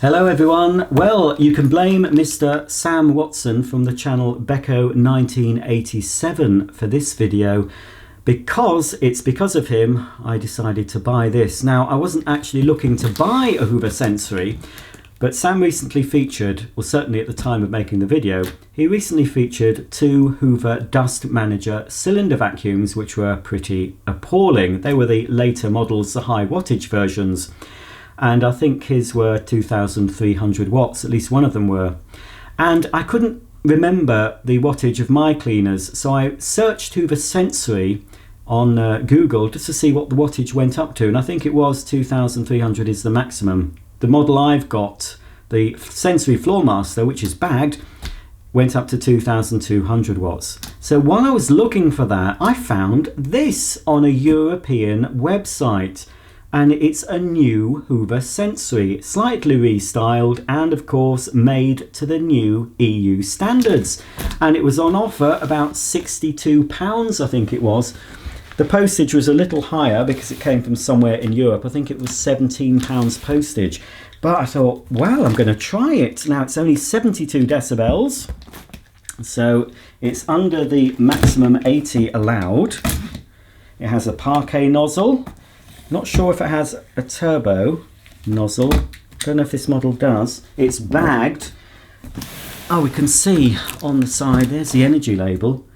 Hello everyone. Well, you can blame Mr. Sam Watson from the channel Becco 1987 for this video because it's because of him I decided to buy this. Now, I wasn't actually looking to buy a Hoover Sensory, but Sam recently featured, or certainly at the time of making the video, he recently featured two Hoover Dust Manager cylinder vacuums which were pretty appalling. They were the later models, the high wattage versions. And I think his were 2,300 watts, at least one of them were. And I couldn't remember the wattage of my cleaners, so I searched Hoover Sensory on Google just to see what the wattage went up to, and I think it was 2,300 is the maximum. The model I've got, the Sensory Floor Master, which is bagged, went up to 2,200 watts. So while I was looking for that, I found this on a European website. And it's a new Hoover Sensory, slightly restyled and of course made to the new EU standards. And it was on offer about £62, I think it was. The postage was a little higher because it came from somewhere in Europe. I think it was £17 postage. But I thought, well, I'm going to try it. Now it's only 72 decibels. So it's under the maximum 80 allowed. It has a parquet nozzle. Not sure if it has a turbo nozzle. Don't know if this model does. It's bagged. Oh, we can see on the side, there's the energy label.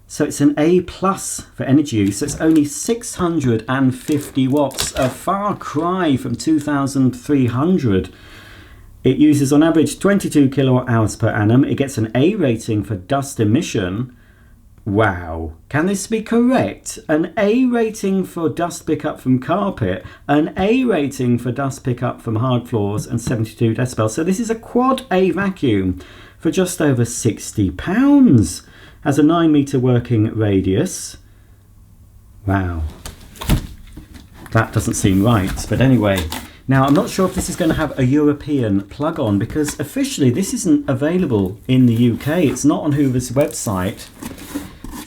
So it's an A+ for energy use. So it's only 650 watts, a far cry from 2,300. It uses on average 22 kilowatt hours per annum. It gets an A rating for dust emission. Wow, can this be correct? An A rating for dust pickup from carpet, an A rating for dust pickup from hard floors, and 72 decibels. So this is a quad A vacuum for just over £60. Has a 9-metre working radius. Wow, that doesn't seem right, but anyway. Now, I'm not sure if this is going to have a European plug-on because officially this isn't available in the UK. It's not on Hoover's website.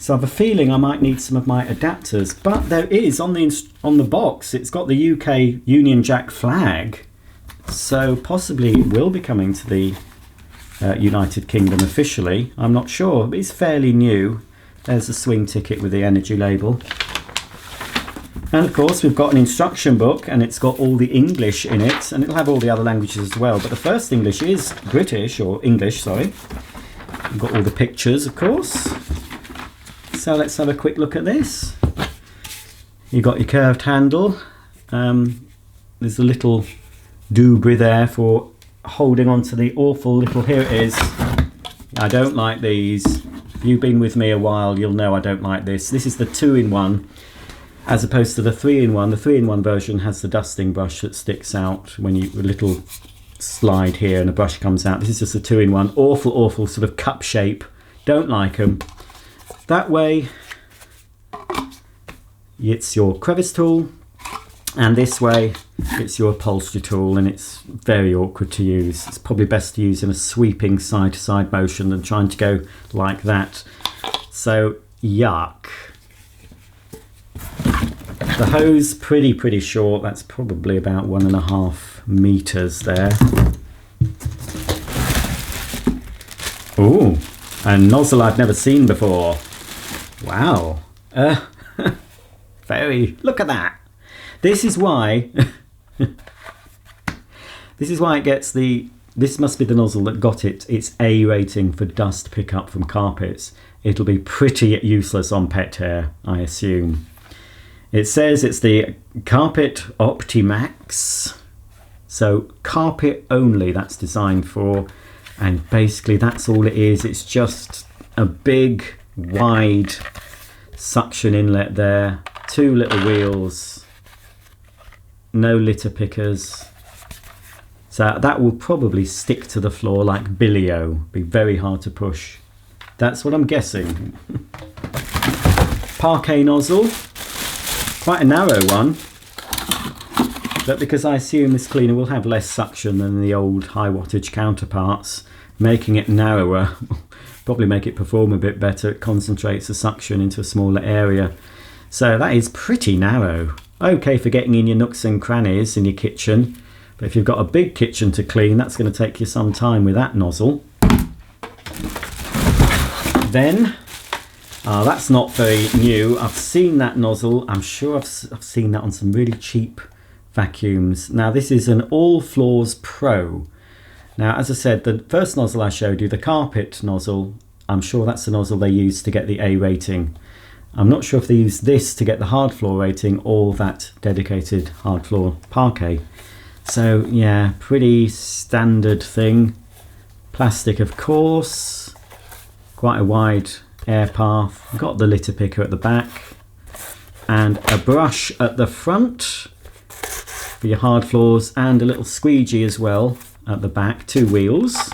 So I have a feeling I might need some of my adapters, but there is on the box, it's got the UK Union Jack flag, so possibly it will be coming to the United Kingdom officially. I'm not sure, but it's fairly new. There's a swing ticket with the energy label. And of course we've got an instruction book and it's got all the English in it, and it'll have all the other languages as well, but the first English is British, or English, sorry. We've got all the pictures, of course. So let's have a quick look at this. You've got your curved handle. There's a little doobry there for holding on to the awful little, here it is. I don't like these. If you've been with me a while, you'll know I don't like this. This is the 2-in-1 as opposed to the 3-in-1. The 3-in-1 version has the dusting brush that sticks out when you, a little slide here and a brush comes out. This is just a 2-in-1. Awful, awful sort of cup shape. Don't like them. That way it's your crevice tool, and this way it's your upholstery tool, and it's very awkward to use. It's probably best to use in a sweeping side-to-side motion than trying to go like that. So yuck. The hose pretty short. That's probably about 1.5 meters there. Ooh, a nozzle I've never seen before. Wow. Look at that. This is why it gets the, this must be the nozzle that got its A rating for dust pickup from carpets. It'll be pretty useless on pet hair, I assume. It says it's the Carpet Optimax. So carpet only, that's designed for, and basically that's all it is. It's just a big wide suction inlet there, 2 little wheels, no litter pickers, so that will probably stick to the floor like billy-o, be very hard to push. That's what I'm guessing. Parquet nozzle, quite a narrow one, but because I assume this cleaner will have less suction than the old high wattage counterparts, making it narrower probably make it perform a bit better. It concentrates the suction into a smaller area. So that is pretty narrow. Okay for getting in your nooks and crannies in your kitchen, But if you've got a big kitchen to clean, that's going to take you some time with that nozzle. Then, that's not very new. I've seen that nozzle. I'm sure I've seen that on some really cheap vacuums. Now this is an All Flaws Pro. Now, as I said, the first nozzle I showed you, the carpet nozzle, I'm sure that's the nozzle they use to get the A rating. I'm not sure if they use this to get the hard floor rating or that dedicated hard floor parquet. So yeah, pretty standard thing. Plastic, of course. Quite a wide air path. Got the litter picker at the back. And a brush at the front for your hard floors, and a little squeegee as well at the back, 2 wheels.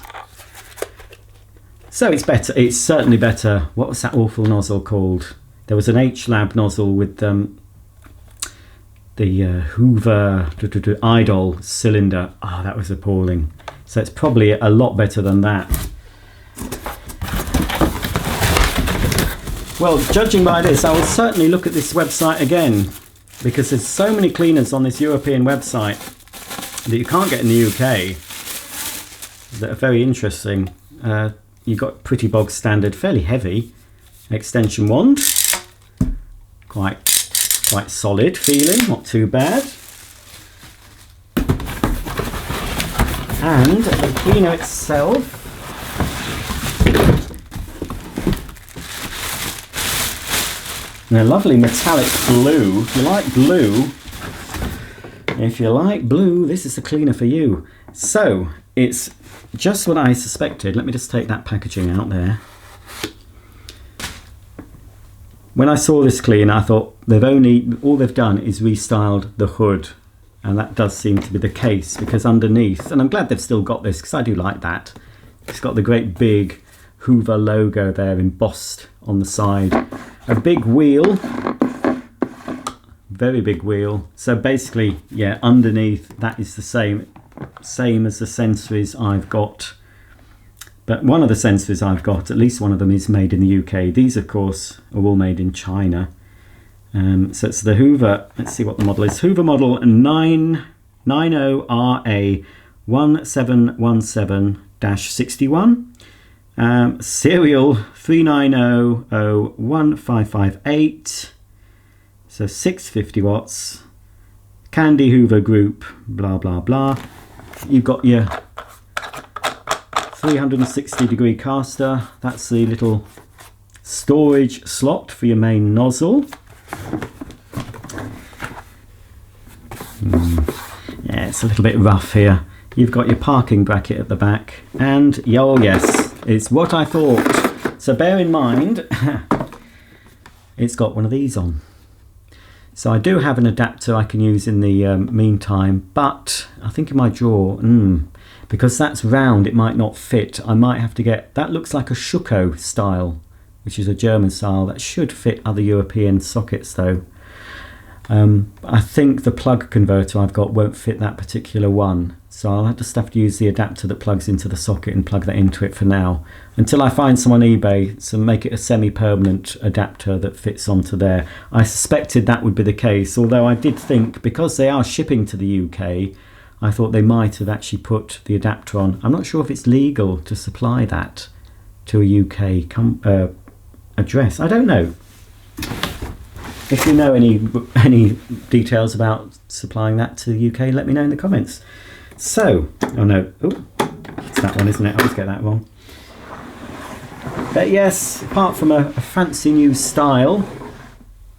So it's better, it's certainly better. What was that awful nozzle called? There was an H-Lab nozzle with the Hoover Idol cylinder. Oh, that was appalling. So it's probably a lot better than that. Well, judging by this, I will certainly look at this website again, because there's so many cleaners on this European website that you can't get in the UK that are very interesting. You've got pretty bog standard, fairly heavy extension wand. Quite solid feeling, not too bad. And the cleaner itself, and a lovely metallic blue. If you like blue, this is the cleaner for you. So it's just what I suspected. Let me just take that packaging out there. When I saw this cleaner, I thought all they've done is restyled the hood, and that does seem to be the case, because underneath, and I'm glad they've still got this because I do like that, it's got the great big Hoover logo there embossed on the side. A big wheel, very big wheel. So basically, yeah, underneath that is the same as the sensories I've got. But one of the sensories I've got, at least one of them, is made in the UK. These, of course, are all made in China. So it's the Hoover, let's see what the model is. Hoover model 90RA 1717-61. Serial 390015558. So 650 watts. Candy Hoover Group, blah, blah, blah. You've got your 360-degree caster. That's the little storage slot for your main nozzle. Yeah, it's a little bit rough here. You've got your parking bracket at the back, and oh yes, it's what I thought. So bear in mind, it's got one of these on. So I do have an adapter I can use in the meantime, but I think in my drawer, because that's round, it might not fit. I might have to get, that looks like a Schuko style, which is a German style. That should fit other European sockets though. I think the plug converter I've got won't fit that particular one. So I'll just have to use the adapter that plugs into the socket and plug that into it for now, until I find some on eBay, so make it a semi-permanent adapter that fits onto there. I suspected that would be the case, although I did think, because they are shipping to the UK, I thought they might have actually put the adapter on. I'm not sure if it's legal to supply that to a UK address. I don't know. If you know any details about supplying that to the UK, let me know in the comments. So, oh no, it's that one, isn't it? I always get that wrong. But yes, apart from a fancy new style,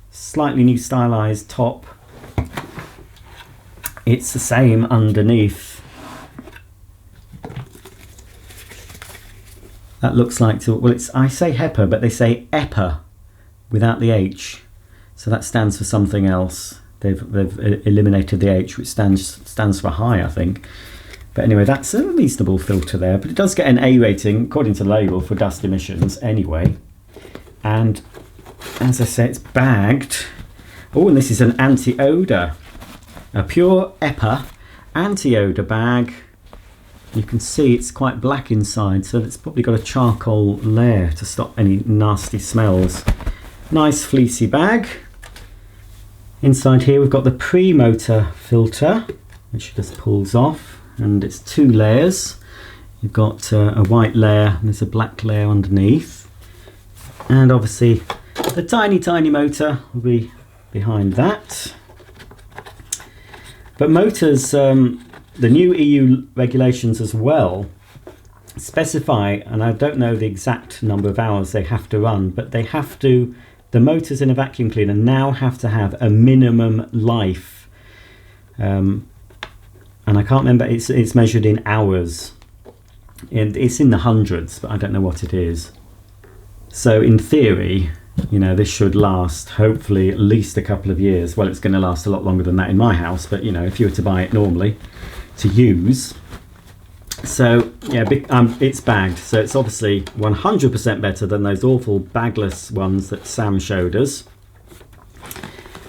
slightly new stylized top, it's the same underneath. That looks like, well, it's, I say HEPA, but they say EPA without the H. So that stands for something else. They've eliminated the H, which stands for high, I think. But anyway, that's a reasonable filter there. But it does get an A rating, according to the label, for dust emissions anyway. And as I say, it's bagged. Oh, and this is an anti-odor. A pure EPA anti-odor bag. You can see it's quite black inside, so it's probably got a charcoal layer to stop any nasty smells. Nice fleecy bag. Inside here we've got the pre-motor filter. which just pulls off, and it's 2 layers. You've got a white layer and there's a black layer underneath, and obviously the tiny motor will be behind that. But motors, the new EU regulations as well specify, and I don't know the exact number of hours they have to run, but they have to, the motors in a vacuum cleaner now have to have a minimum life, and I can't remember, it's measured in hours, and it's in the hundreds, but I don't know what it is. So in theory, you know, this should last hopefully at least a couple of years. Well, it's going to last a lot longer than that in my house, but you know, if you were to buy it normally to use. So yeah, it's bagged, so it's obviously 100% better than those awful bagless ones that Sam showed us.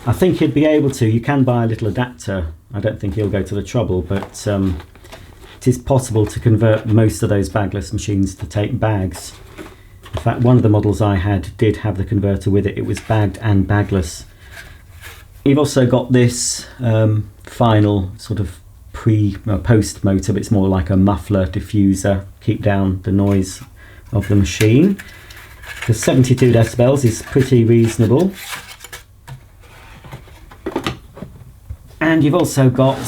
I think he'd be able to, you can buy a little adapter, I don't think he'll go to the trouble, but it is possible to convert most of those bagless machines to take bags. In fact, one of the models I had did have the converter with it. It was bagged and bagless. You've also got this final sort of post motor, but it's more like a muffler diffuser, keep down the noise of the machine. The 72 decibels is pretty reasonable. And you've also got,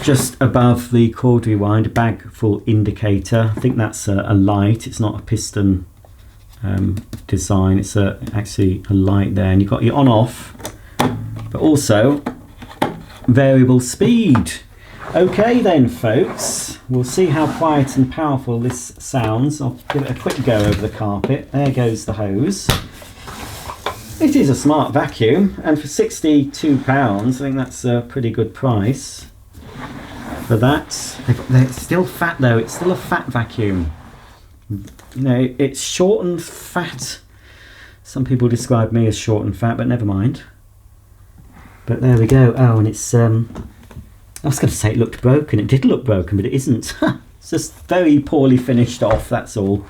just above the cord rewind, a bag full indicator. I think that's a light, it's not a piston design, it's actually a light there. And you've got your on off, but also variable speed. Okay then folks, we'll see how quiet and powerful this sounds. I'll give it a quick go over the carpet. There goes the hose. It is a smart vacuum, and for £62 I think that's a pretty good price for that. It's still fat though, it's still a fat vacuum. You know, it's short and fat. Some people describe me as short and fat, but never mind. But there we go. Oh, and it's, I was going to say it looked broken. It did look broken, but it isn't. It's just very poorly finished off, that's all.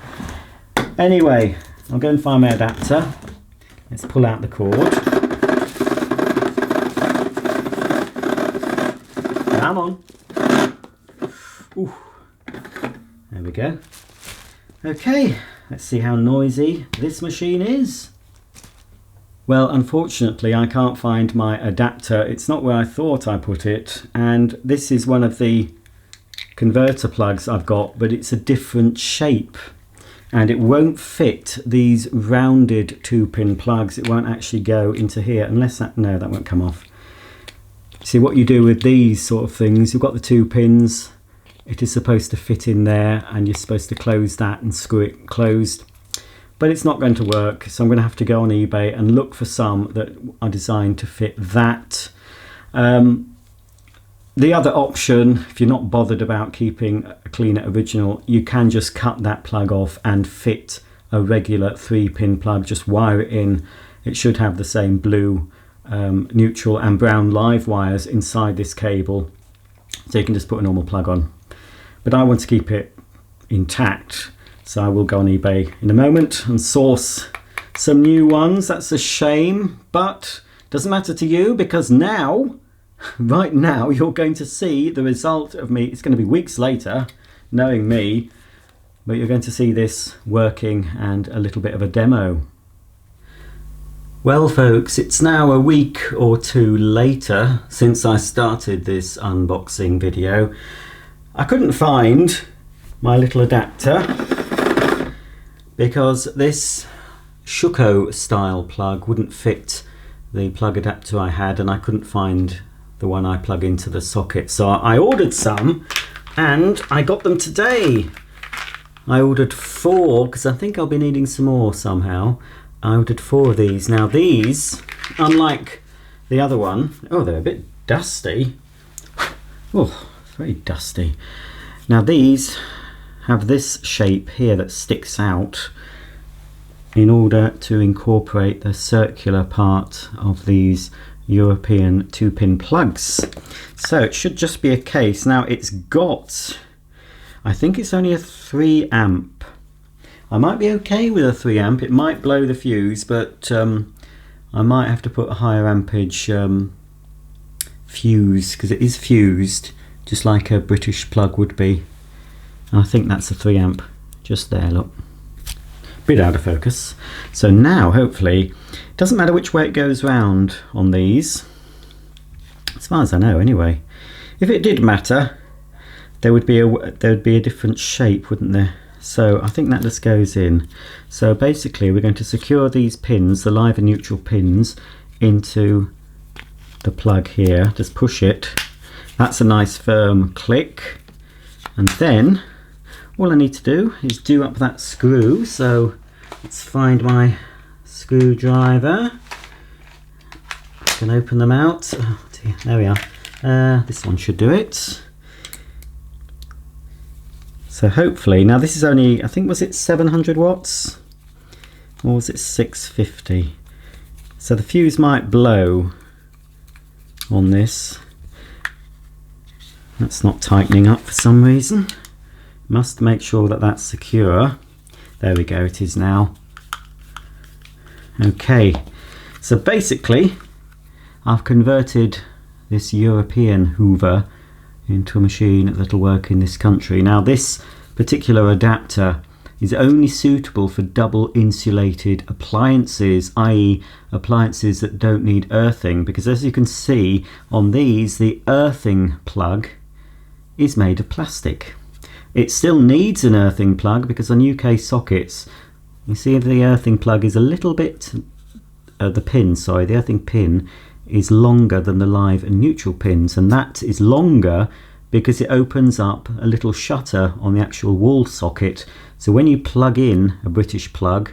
Anyway, I'll go and find my adapter. Let's pull out the cord. Come on. Ooh. There we go. Okay, let's see how noisy this machine is. Well, unfortunately, I can't find my adapter. It's not where I thought I put it, and this is one of the converter plugs I've got, but it's a different shape, and it won't fit these rounded 2-pin plugs. It won't actually go into here unless that, no, that won't come off. See, what you do with these sort of things, you've got the 2 pins, it is supposed to fit in there, and you're supposed to close that and screw it closed. But it's not going to work, so I'm going to have to go on eBay and look for some that are designed to fit that. The other option, if you're not bothered about keeping a cleaner original, you can just cut that plug off and fit a regular 3-pin plug, just wire it in. It should have the same blue, neutral and brown live wires inside this cable, so you can just put a normal plug on. But I want to keep it intact, so I will go on eBay in a moment and source some new ones. That's a shame, but doesn't matter to you, because now, right now, you're going to see the result of me. It's going to be weeks later, knowing me, but you're going to see this working and a little bit of a demo. Well folks, it's now a week or 2 later since I started this unboxing video. I couldn't find my little adapter because this Shuko style plug wouldn't fit the plug adapter I had, and I couldn't find the one I plug into the socket. So I ordered some and I got them today. I ordered 4 because I think I'll be needing some more somehow. I ordered 4 of these. Now these, unlike the other one, oh, they're a bit dusty. Oh, very dusty. Now these have this shape here that sticks out in order to incorporate the circular part of these European 2-pin plugs. So it should just be a case. Now it's got, I think it's only a 3 amp. I might be okay with a 3 amp. It might blow the fuse, but I might have to put a higher ampage fuse, because it is fused just like a British plug would be. And I think that's a 3 amp just there, look. Bit out of focus. So now hopefully, it doesn't matter which way it goes round on these, as far as I know anyway. If it did matter, there would be a different shape, wouldn't there? So I think that just goes in. So basically we're going to secure these pins, the live and neutral pins, into the plug here. Just push it. That's a nice firm click. And then all I need to do is do up that screw. So let's find my screwdriver. I can open them out. Oh dear, there we are. This one should do it. So hopefully, now this is only, I think, was it 700 watts? Or was it 650? So the fuse might blow on this. That's not tightening up for some reason. Must make sure that that's secure. There we go, it is now. Okay, so basically I've converted this European Hoover into a machine that'll work in this country. Now this particular adapter is only suitable for double insulated appliances, i.e. appliances that don't need earthing, because as you can see on these, the earthing plug is made of plastic. It still needs an earthing plug because on UK sockets, you see the earthing plug is a little bit, the earthing pin is longer than the live and neutral pins, and that is longer because it opens up a little shutter on the actual wall socket. So when you plug in a British plug,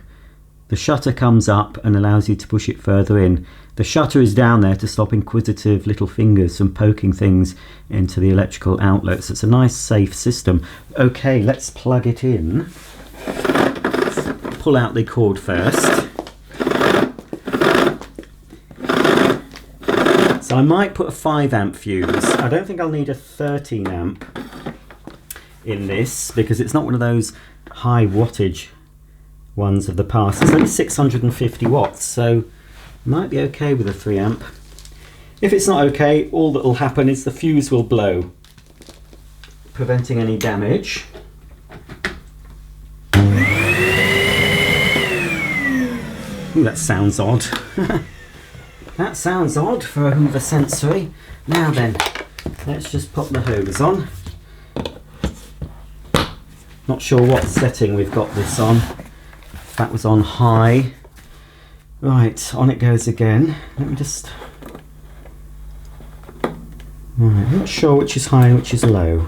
the shutter comes up and allows you to push it further in. The shutter is down there to stop inquisitive little fingers from poking things into the electrical outlets. It's a nice safe system. Okay, let's plug it in. Let's pull out the cord first. So I might put a 5 amp fuse. I don't think I'll need a 13 amp in this because it's not one of those high wattage ones of the past. It's only 650 watts, so might be okay with a 3 amp. If it's not okay, all that will happen is the fuse will blow, preventing any damage. Ooh, that sounds odd. That sounds odd for a Hoover Sensory. Now then, let's just put the hose on. Not sure what setting we've got this on. That was on high. Right, on it goes again. Let me just... Right, I'm not sure which is high and which is low.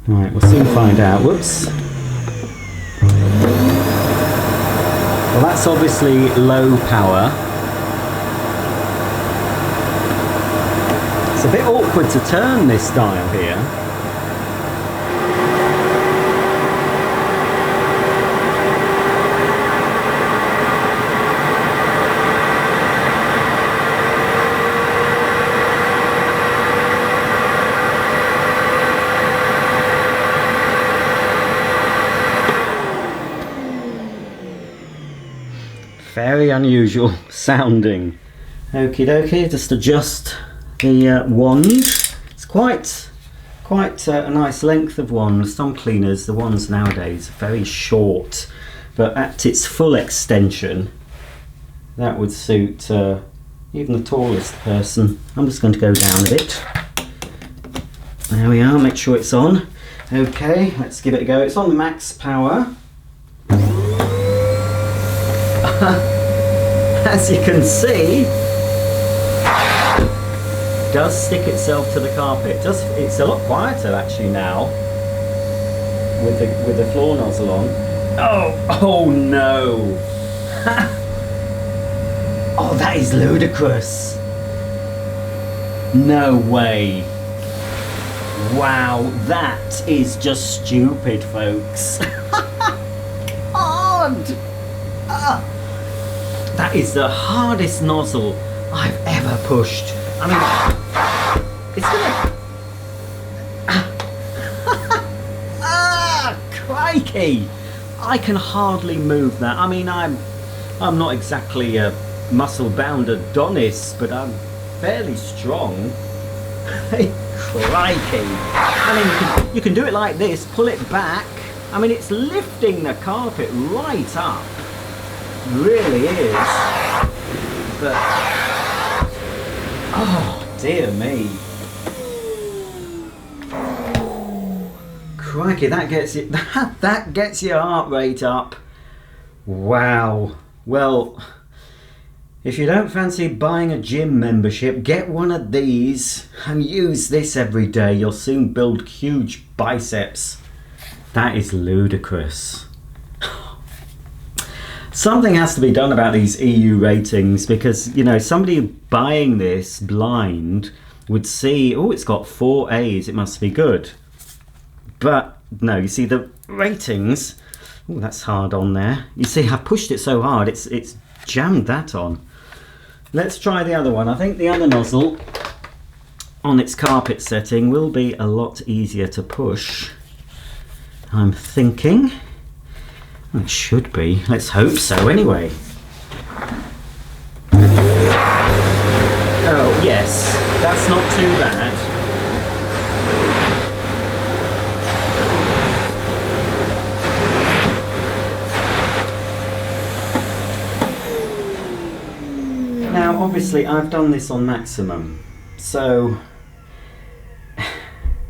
Right, we'll soon find out. Whoops. Well, that's obviously low power. It's a bit awkward to turn this dial here. Very unusual sounding. Okie dokie, just adjust the wand. It's quite a nice length of wand. Some cleaners, the ones nowadays, are very short, but at its full extension, that would suit even the tallest person. I'm just going to go down a bit. There we are, make sure it's on. Okay, let's give it a go. It's on the max power. As you can see, it does stick itself to the carpet. It's a lot quieter actually now with the floor nozzle on. Oh no! Oh, that is ludicrous. No way. Wow, that is just stupid, folks. Hard. That is the hardest nozzle I've ever pushed. I mean, it's gonna... crikey! I can hardly move that. I mean, I'm not exactly a muscle-bound Adonis, but fairly strong. Crikey. I mean, you can do it like this, pull it back. I mean, it's lifting the carpet right up. Really is. But, oh dear me. Crikey, that gets you, that gets your heart rate up. Wow. Well, if you don't fancy buying a gym membership, get one of these and use this every day. You'll soon build huge biceps. That is ludicrous. Something has to be done about these EU ratings, because, you know, somebody buying this blind would see, oh, it's got 4 A's, it must be good. But no, you see the ratings, oh, that's hard on there. You see, I've pushed it so hard, it's jammed that on. Let's try the other one. I think the other nozzle on its carpet setting will be a lot easier to push, I'm thinking. Well, it should be. Let's hope so anyway. Oh yes, that's not too bad. Now obviously I've done this on maximum, so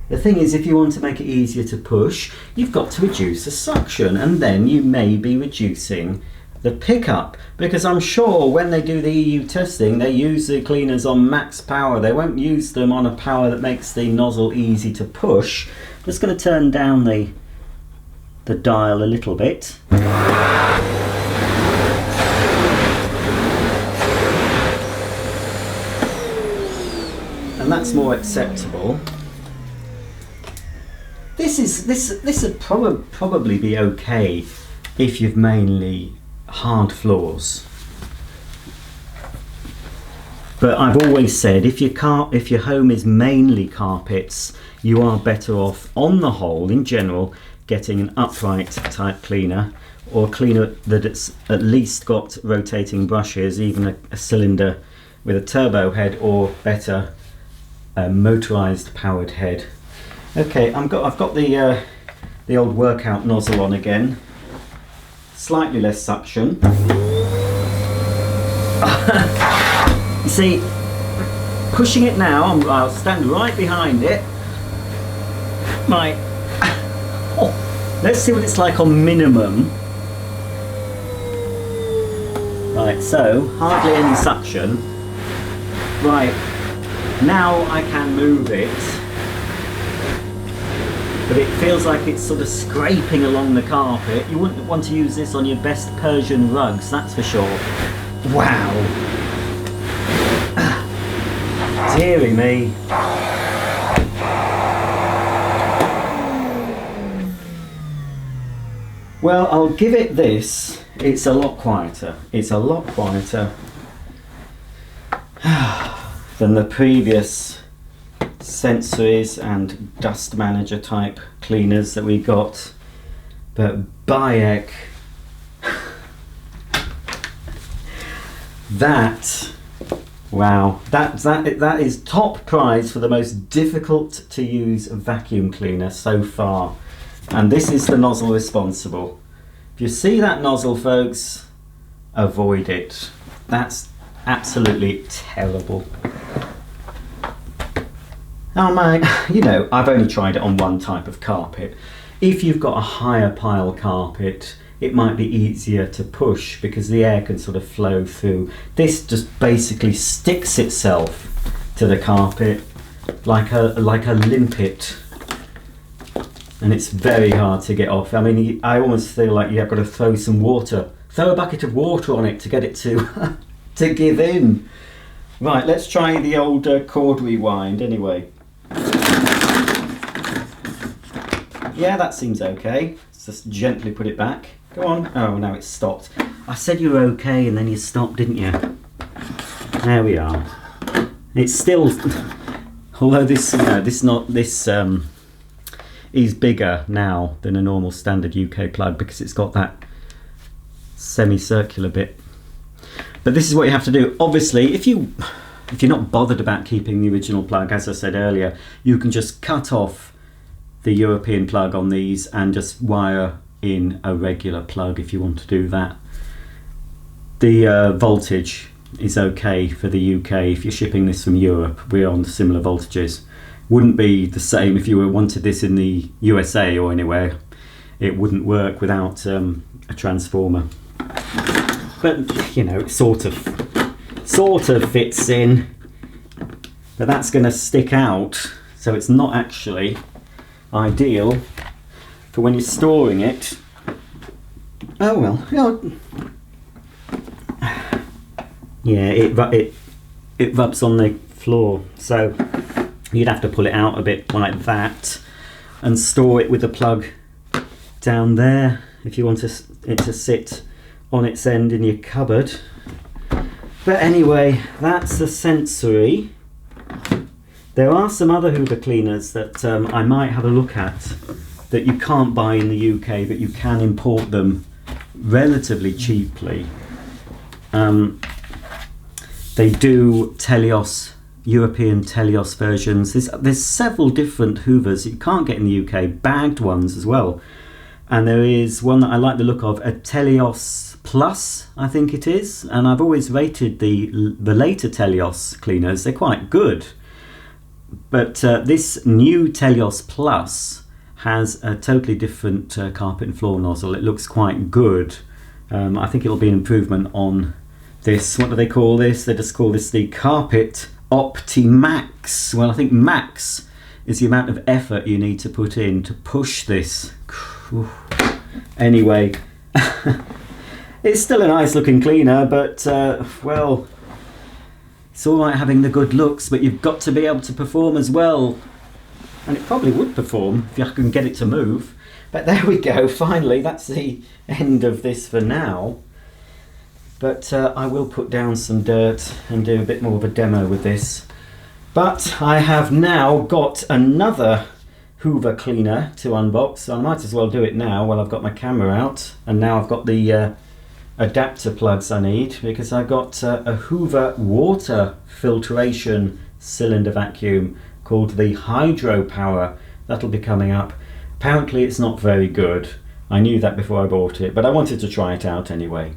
the thing is, if you want to make it easier to push, you've got to reduce the suction, and then you may be reducing the pickup, because I'm sure when they do the EU testing they use the cleaners on max power. They won't use them on a power that makes the nozzle easy to push. I'm just going to turn down the dial a little bit. And that's more acceptable. This would probably be okay if you've mainly hard floors. But I've always said, if your home is mainly carpets, you are better off, on the whole, in general, getting an upright type cleaner, or a cleaner that it's at least got rotating brushes, even a cylinder with a turbo head, or better, a motorized powered head. Okay, I've got the old workout nozzle on again. Slightly less suction. You see, pushing it now, I'll stand right behind it. Right. Oh, let's see what it's like on minimum. Right, so hardly any suction. Right, now I can move it. But it feels like it's sort of scraping along the carpet. You wouldn't want to use this on your best Persian rugs, that's for sure. Wow. Deary me. Well, I'll give it this. It's a lot quieter. It's a lot quieter than the previous sensories and dust manager type cleaners that we got. But Bayek, that, wow, that is top prize for the most difficult to use vacuum cleaner so far. And this is the nozzle responsible. If you see that nozzle, folks, avoid it. That's absolutely terrible. Now, you know, I've only tried it on one type of carpet. If you've got a higher pile carpet, it might be easier to push because the air can sort of flow through. This just basically sticks itself to the carpet like a limpet, and it's very hard to get off. I mean, I almost feel like you've got to throw a bucket of water on it to get it to to give in. Right, let's try the old cord rewind anyway. Yeah, that seems okay. Let's just gently put it back. Go on. Oh, now it's stopped. I said you were okay and then you stopped, didn't you? There we are. It's still, although this, you know, this is bigger now than a normal standard UK plug because it's got that semicircular bit. But this is what you have to do. Obviously, if you if you're not bothered about keeping the original plug, as I said earlier, you can just cut off the European plug on these and just wire in a regular plug if you want to do that. The voltage is okay for the UK. If you're shipping this from Europe, we're on similar voltages. Wouldn't be the same if you wanted this in the USA or anywhere. It wouldn't work without a transformer. But you know, it sort of fits in. But that's going to stick out, so it's not actually ideal for when you're storing it. Oh well, yeah, it rubs on the floor, so you'd have to pull it out a bit like that and store it with the plug down there if you want it to sit on its end in your cupboard. But anyway, that's the sensory. There are some other Hoover cleaners that I might have a look at that you can't buy in the UK, but you can import them relatively cheaply. They do European Telios versions. There's several different Hoovers that you can't get in the UK, bagged ones as well. And there is one that I like the look of, a Telios Plus, I think it is. And I've always rated the later Telios cleaners. They're quite good. But this new Telios Plus has a totally different carpet and floor nozzle. It looks quite good. I think it'll be an improvement on this. What do they call this? They just call this the Carpet Optimax. Well, I think max is the amount of effort you need to put in to push this. Anyway, it's still a nice looking cleaner, but well, it's all right having the good looks, but you've got to be able to perform as well. And it probably would perform if you can get it to move. But there we go, finally, that's the end of this for now. But I will put down some dirt and do a bit more of a demo with this. But I have now got another Hoover cleaner to unbox, so I might as well do it now while I've got my camera out. And now I've got the adapter plugs I need, because I've got a Hoover water filtration cylinder vacuum called the Hydro Power. That'll be coming up. Apparently it's not very good. I knew that before I bought it, but I wanted to try it out anyway.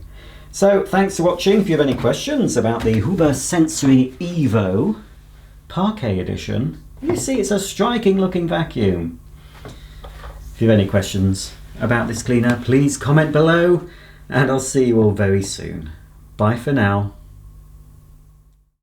So thanks for watching. If you have any questions about the Hoover Sensory Evo Parquet Edition, you see it's a striking looking vacuum. If you have any questions about this cleaner, please comment below, and I'll see you all very soon. Bye for now.